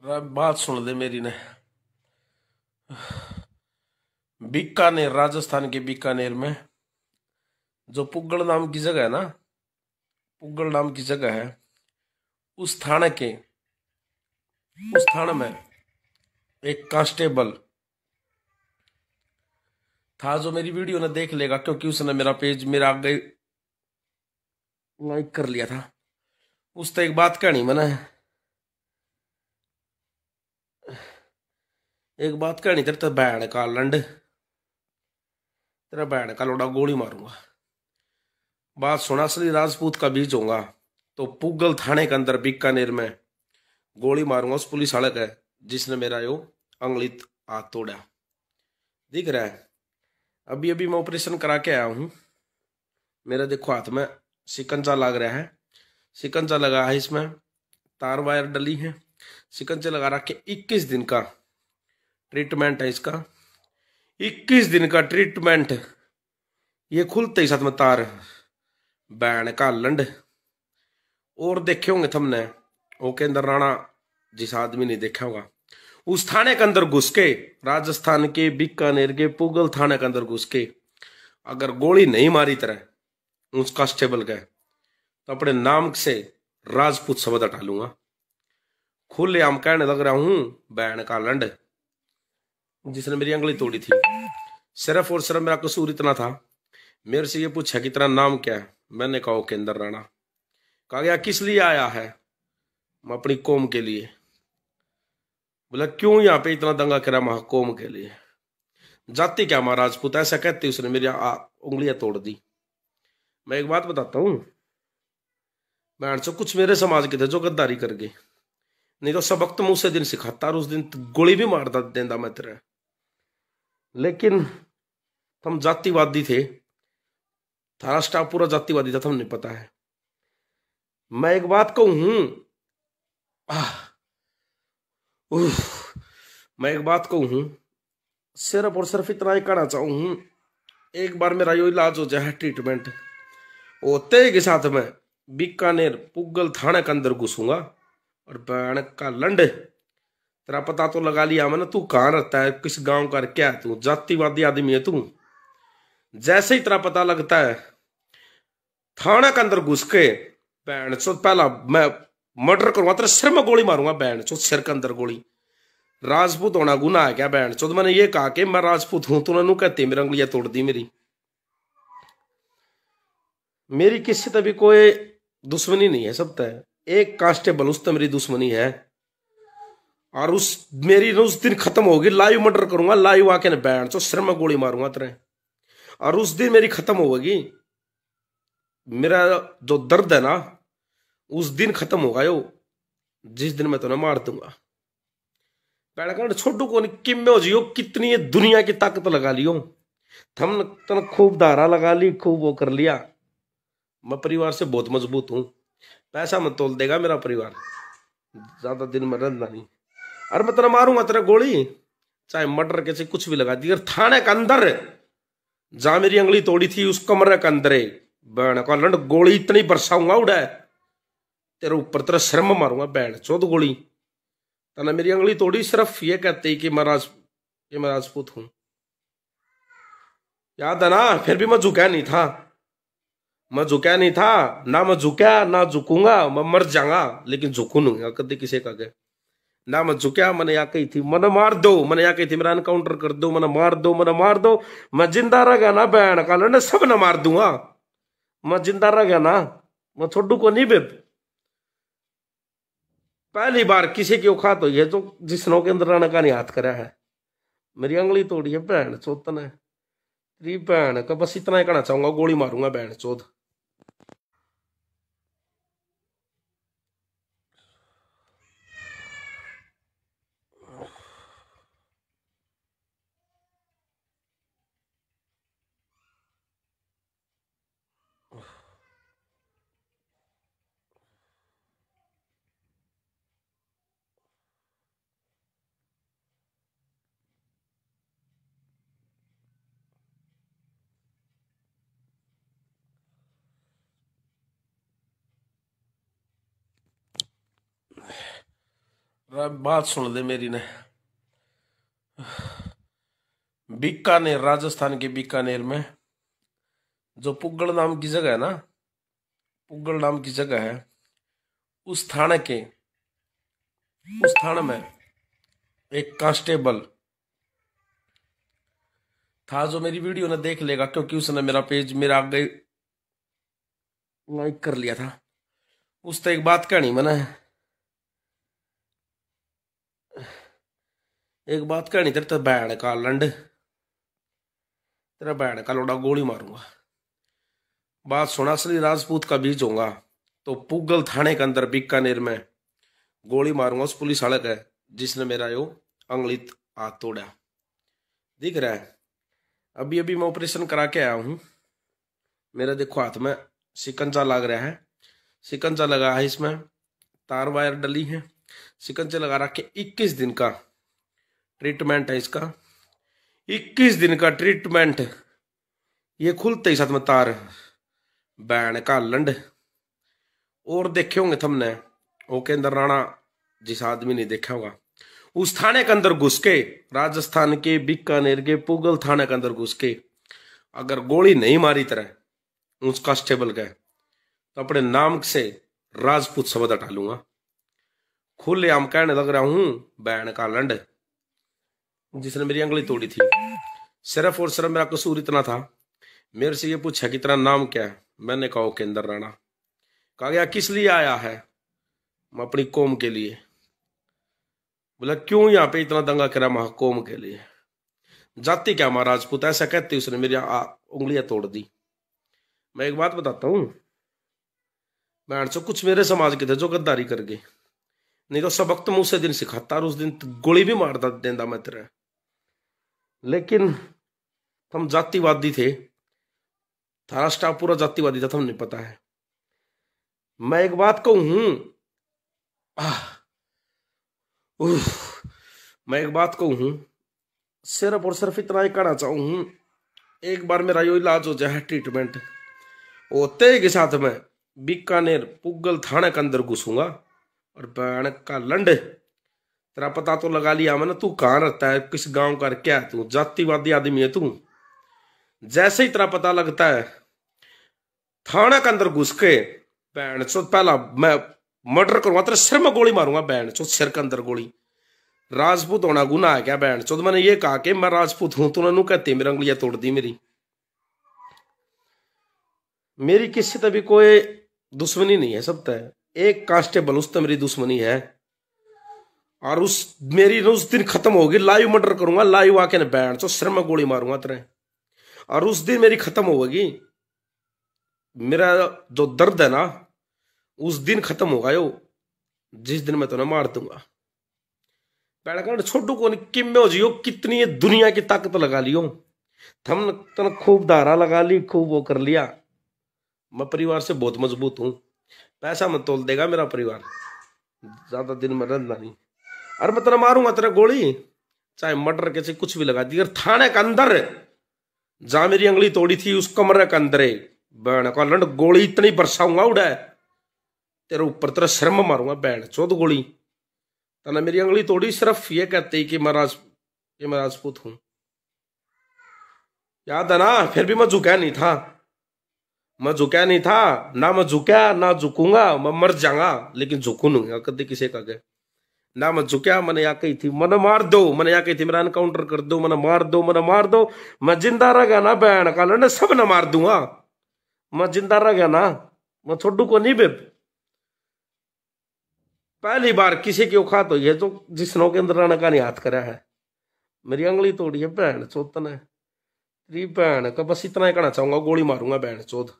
बात सुन ले मेरी ने। बीकानेर, राजस्थान के बीकानेर में जो पुगड़ नाम की जगह है ना, पुगड़ नाम की जगह है, उस थाने के उस थाने में एक कांस्टेबल था जो मेरी वीडियो ने देख लेगा, क्योंकि उसने मेरा पेज मेरा आगे लाइक कर लिया था। उस तो एक बात कहनी मैंने, एक बात कहनी तेरे तो बहन का लंड, तेरा बहन का लोड़ा गोली मारूंगा। बात सुना, असली राजपूत का बीज होगा तो पुगल थाने के अंदर बीकानेर में गोली मारूंगा उस पुलिस वाले का जिसने मेरा यो अंगुलित हाथ तोड़ा। दिख रहा है? अभी अभी मैं ऑपरेशन करा के आया हूं। मेरा देखो हाथ में शिकंजा लग रहा है, शिकंजा लगा है, इसमें तार वायर डली है, शिकंजे लगा रखे। 21 दिन का ट्रीटमेंट है इसका, 21 दिन का ट्रीटमेंट। ये खुलते ही साथ में तार बैन का लंड। और देखे होंगे तुमने वो के अंदर राणा, जिस आदमी ने देखा होगा, उस थाने के अंदर घुस के, राजस्थान के बीकानेर के पुगल थाने के अंदर घुस के अगर गोली नहीं मारी तरह उस कांस्टेबल का, तो अपने नाम से राजपूत शब्द हटा लूंगा। खुले आम कहने लग रहा हूं बैन का लंड, जिसने मेरी अंगली तोड़ी थी। सिर्फ और सिर्फ मेरा कसूर इतना था, मेरे से ये पूछा कि तेरा नाम क्या है। मैंने कहा केंद्र राणा। कहा गया किस लिए आया है? मैं अपनी कौम के लिए। बोला क्यों यहाँ पे इतना दंगा करा? महा कौम के लिए। जाति क्या हमारा राजपूत? ऐसा कहते उसने मेरी उंगलियां तोड़ दी। मैं एक बात बताता हूं, मैं कुछ मेरे समाज के थे जो गद्दारी कर गए, नहीं तो सबक तो मुंह से दिन सिखाता और उस दिन गोली भी मारता देंदा मैं तेरा। लेकिन तुम जातिवादी थे, थारा स्टाफ पूरा जातिवादी था, तुमने पता है। मैं एक बात कहूं हूं, मैं एक बात कहूं हूं, सिर्फ और सिर्फ इतना ही कहना चाहूं हूं, एक बार मेरा यो इलाज हो जाए, ट्रीटमेंट होते के साथ में बीकानेर पुगल थाने के अंदर घुसूंगा और बैन का लंड तेरा पता तो लगा लिया मैंने। तू कहां रहता है, किस गांव का, क्या है तू? जातिवादी आदमी है तू। जैसे ही तेरा पता लगता है थाना के अंदर घुस के बैन चो पहला मैं मर्डर करूंगा, तेरे सिर में गोली मारूंगा बैन चो, सिर के अंदर गोली। राजपूत होना गुनाह है क्या बैन चो? मैंने ये कहा कि मैं राजपूत हूं, तूने नू कहते मेरी उंगलियां तोड़ दी। मेरी किसी से भी कोई दुश्मनी नहीं है, सब तय एक कांस्टेबल उससे मेरी दुश्मनी है। और उस मेरी उस दिन खत्म होगी, लाइव मर्डर करूंगा, लाइव आके न बैठ चो सिर में गोली मारूंगा तेरे, और उस दिन मेरी खत्म होगी। मेरा जो दर्द है ना उस दिन खत्म होगा यो, जिस दिन मैं तुम्हें मार दूंगा। पैड़ा छोटू को किम हो जियो, कितनी ये दुनिया की ताकत लगा लियो, थम तन खूब धारा लगा ली, खूब वो कर लिया। मैं परिवार से बहुत मजबूत हूं, पैसा मत तोल देगा मेरा परिवार, ज्यादा दिन में रहना नहीं। अरे मैं तेरा मारूंगा तेरा गोली, चाहे मर्डर कैसे कुछ भी लगा दी। अगर थाने के अंदर जहां मेरी अंगली तोड़ी थी उस कमरे के अंदर बैन का लंड गोली इतनी बरसाऊंगा उड़ा तेरे ऊपर, तेरा सिर में मारूंगा बैन चौथ गोली। तना मेरी अंगली तोड़ी सिर्फ ये कहते ही कि मैं राजपूत हूं। याद है ना? फिर भी मैं झुका नहीं था, मैं झुका नहीं था ना, मैं झुका ना झुकूंगा, मैं मर जाऊंगा लेकिन झुकू नहीं कभी किसी का के ना। मैं झुका, मैंने यहाँ कही थी मैंने मार दो, मैंने यहाँ कही थी मेरा एनकाउंटर कर दो, मैंने मार दो, मैंने मार दो। मैं जिंदा रह गया ना बहन का लड़ने सब न मार दूंगा, मैं जिंदा रह गया ना, मैं छोटू को नहीं बेब। पहली बार किसी की औकात हुई है जो जिसनों के अंदर रहने का नहीं हाथ करा है। मेरी अंगली तोड़ी है बहन चौथ ने, तेरी बहन का बस इतना ही कहना चाहूंगा, गोली मारूंगा बहन चौथ। बात सुन ले मेरी ने। बीकानेर, राजस्थान के बीकानेर में जो पुगल नाम की जगह है ना, पुगल नाम की जगह है, उस थाने में एक कांस्टेबल था जो मेरी वीडियो ने देख लेगा, क्योंकि उसने मेरा पेज मेरा आगे लाइक कर लिया था। उसने एक बात कहनी मैंने, एक बात कहनी, तेरे तो बैन का लंड, तेरा बैन का लोड़ा गोली मारूंगा। बात सुना, असली राजपूत का बीज होगा तो पुगल थाने के अंदर बीकानेर में गोली मारूंगा उस पुलिस वाले का जिसने मेरा यो अंगुली हाथ तोड़ा। दिख रहा है, अभी अभी मैं ऑपरेशन करा के आया हूं। मेरा देखो हाथ में शिकंजा लग रहा है, शिकंजा लगा है, इसमें तार वायर डली है, शिकंजा लगा रखे। 21 दिन का ट्रीटमेंट है इसका, 21 दिन का ट्रीटमेंट। ये खुलते ही साथ में तार बैन का लंड। और देखे होंगे तुमने वो के अंदर राणा जिस आदमी ने देखा होगा, उस थाने के अंदर घुस के, राजस्थान के बीकानेर के पुगल थाने के अंदर घुस के अगर गोली नहीं मारी तरह उस कांस्टेबल का, तो अपने नाम से राजपूत शब्द हटा लूंगा। खुले आम कहने लग रहा हूं बैन का लंड, जिसने मेरी अंगुली तोड़ी थी। सिर्फ और सिर्फ मेरा कसूर इतना था, मेरे से ये पूछा कि तेरा नाम क्या है। मैंने कहा के अंदर राणा। कहा गया किस लिए आया है? मैं अपनी कौम के लिए। बोला क्यों यहाँ पे इतना दंगा करा? महा कौम के लिए। जाति क्या हमारा राजपूत? ऐसा कहते उसने मेरी उंगलियां तोड़ दी। मैं एक बात बताता हूं, बहन से कुछ मेरे समाज के थे जो गद्दारी कर गए, नहीं तो सबक तो मैं उसे दिन सिखाता और उस दिन गोली भी मारता देंदा मैं तेरा। लेकिन तुम जातिवादी थे, थारा स्टाफ पूरा जातिवादी था, तुमने पता है। मैं एक बात कहूं, मैं एक बात कहूं, सिर्फ और सिर्फ इतना ही कहना चाहूं, एक बार मेरा यो इलाज हो जाए, ट्रीटमेंट होते के साथ में बीकानेर पुगल थाने के अंदर घुसूंगा और बैन का लंड। तेरा पता तो लगा लिया मैंने, तू कहाँ रहता है, किस गांव का, क्या है तू? जातिवादी आदमी है तू। जैसे ही तेरा पता लगता है थाने के अंदर घुस के बैन चो पहला मैं मर्डर करूंगा, तेरे सिर में गोली मारूंगा बैन चो, सिर के अंदर गोली। राजपूत होना गुनाह है क्या बैन चो? मैंने ये कहा कि मैं राजपूत हूं, तूने नू कहती मेरी अंगुलियां तोड़ दी। मेरी किसी से भी कोई दुश्मनी नहीं है, सब तय एक कांस्टेबल उससे मेरी दुश्मनी है। और उस मेरी उस दिन खत्म होगी, लाइव मर्डर करूंगा, लाइव आके ना बैठ चो सिर में गोली मारूंगा तेरे, और उस दिन मेरी खत्म होगी। मेरा जो दर्द है ना उस दिन खत्म होगा यो, जिस दिन मैं तुम्हें मार दूंगा। बैठ छोटू को किम हो जियो, कितनी ये दुनिया की ताकत लगा लियो, हम तने खूब धारा लगा ली, खूब वो कर लिया। मैं परिवार से बहुत मजबूत हूं, पैसा मत तोल देगा मेरा परिवार, ज्यादा दिन में रहना नहीं। अरे मैं तेरा मारूंगा तेरा गोली, चाहे मर्डर कैसे कुछ भी लगा दी। अगर थाने के अंदर जहां मेरी अंगुली तोड़ी थी उस कमरे के अंदर बैन का लंड गोली इतनी बरसाऊंगा उड़ा तेरे ऊपर, तेरा सिर में मारूंगा बैन चौथ गोली। तना मेरी अंगुली तोड़ी सिर्फ ये कहते ही कि मैं राजपूत हूं। याद है ना? फिर भी मैं झुका नहीं था, मैं झुका नहीं था ना, मैं झुका ना झुकूंगा, मैं मर जाऊंगा लेकिन झुकू नहीं कभी किसी का गए ना। मैं झुका, मैंने या कही थी मैंने मार दो, मैंने या कही थी मेरा एनकाउंटर कर दो, मैंने मार दो, मैंने मार दो। मैं जिंदा रह गया ना बहन का लंड, सब न मार दूंगा। मैं जिंदा रह गया ना, मैं छोटू को नहीं बेब। पहली बार किसी की औकात हुई है जो जिसनों के अंदर रहने का नहीं हाथ करा है। मेरी अंगुली तोड़ी है बहन चौथ ने, तेरी बहन का। बस इतना ही कहना चाहूंगा, गोली मारूंगा बहन चौथ।